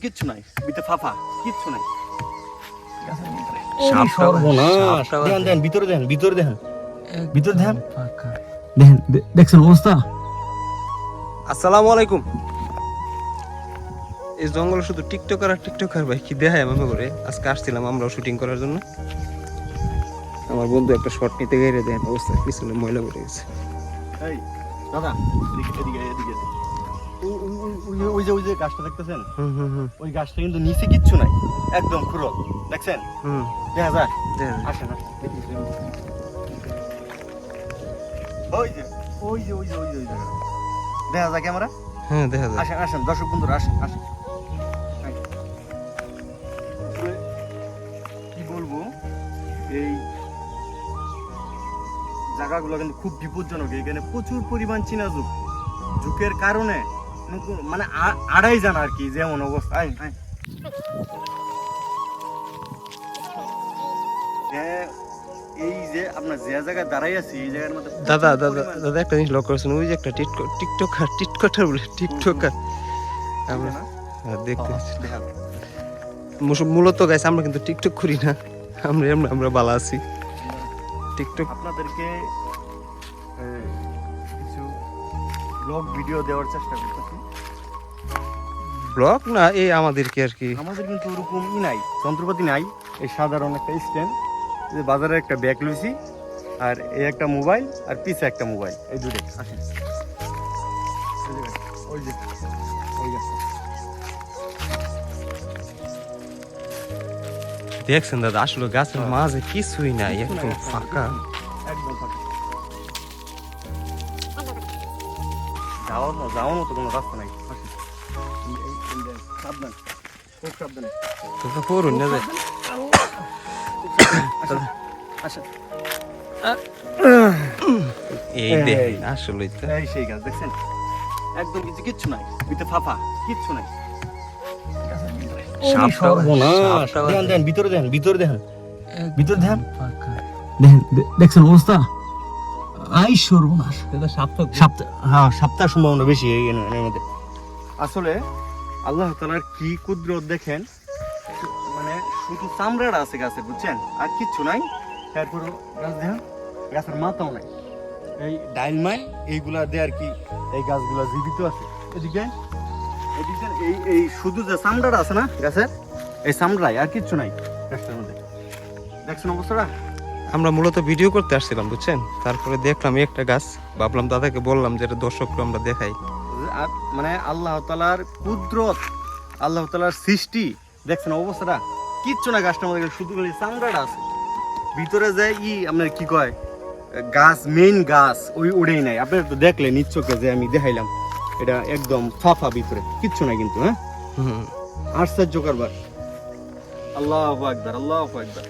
কিচ্ছু নাই, ভিতরে ফাফা কিচ্ছু নাই। দেখছেন অবস্থা। আসসালামু আলাইকুম। এই জঙ্গল শুধু টিকটকার আর টিকটকার ভাই, কি দেখায় মনে করে। আজকে আসছিলাম আমরাও শুটিং করার জন্য। আমার বন্ধু একটা শট নিতে গিয়ে দেখেন অবস্থা, পিছনে ময়লা পড়ে গেছে। এই দাদা, এদিকে ওই যে গাছটা দেখতেছেন, ওই গাছটা কিন্তু নিচে কিচ্ছু নাই, একদম খুরো, দেখছেন? দেখা যায়, আসেন ওই যে জায়গা দেখা যায় ক্যামেরা। হ্যাঁ দেখা যায়। আসেন দর্শক বন্ধুরা, আসেন। কি বলবো, এই জায়গাগুলো কিন্তু খুব বিপজ্জনক। এখানে প্রচুর পরিমাণ চীনা ঝুঁকের কারণে মানে আড়াই জানা আর কি, যেমন অবস্থা। এই যে আপনার যে জায়গায় দাঁড়াই আছি, এই জায়গার মধ্যে দাদা একটা জিনিস লক্ষ্য করছেন, ওই যে একটা টিকটকার বলে টিকটকার আমরা দেখতে মূলত গাইছে। আমরা কিন্তু টিকটক করি না, আমরা ভালো আছি। টিকটক আপনাদেরকে কিছু ব্লগ ভিডিও দেওয়ার চেষ্টা করতেছি। ব্লগ না, এই আমাদেরকে আর কি, আমাদের কিন্তু ওরকম নাই, যন্ত্রপাতি নাই। এই সাধারণ একটা স্ট্যান্ড, যে বাজারে একটা ব্যাগ লইছি, আর এই একটা মোবাইল, আর পিছে একটা মোবাইল, এই দুটো। আসেন ওই যে ওই গাছটা দেখছেন দাদা, আসলে গাছের মাঝে কিছুই নাই, একদম ফাঁকা। একদম ফাঁকা, যাওয়ার মতো কোনো রাস্তা নাই। সাবধান, খুব সাবধানে। তো পড়ুন না যায়। এই দেখেন আসলে এই সেই গাছ দেখছেন, একদম কিচ্ছু নাই, ভিতরে ফাফা কিচ্ছু নাই। দেন ভিতরে দেখেন। দেখছেন অবস্থা। আই সর্বনাশ। সপ্তাহ সম্ভাবনা বেশি এর মধ্যে। আসলে আল্লাহ তাআলার কি কুদরত দেখেন, মানে শুধু চামড়াটা আছে গাছে, বুঝছেন, আর কিচ্ছু নাই। তারপর গাছ দেখেন, গাছের মাথাও নাই। এই ডাইল মাইল এইগুলা দিয়ে আর কি এই গাছগুলা জীবিত আছে। এদিকে এই শুধু যে চামড়াটা আছে না গাছের, এই চামড়াই, আর কিচ্ছু নাই গাছটার মধ্যে। দেখছেন অবস্থাটা। আমরা মূলত ভিডিও করতে আসছিলাম, বুঝছেন। তারপরে দেখলাম একটা গাছ, ভাবলাম দাদাকে বললাম যে এটা দর্শককে আমরা দেখাই। মানে আল্লাহ তাআলার কুদরত, আল্লাহ তাআলার সৃষ্টি, দেখছেন অবস্থাটা। কিচ্ছু না গাছটার মধ্যে, শুধু চামড়াটা আছে। ভিতরে যায় আপনার কি কয় গাছ, মেইন গাছ ওই উড়েই নাই। আপনার তো দেখলেন ইচ্ছকে, যে আমি দেখাইলাম, এটা একদম ফাফা, ভিতরে কিচ্ছু নাই কিন্তু। হ্যাঁ, আশ্চর্য কারবার। আল্লাহু আকবার, আল্লাহু আকবার।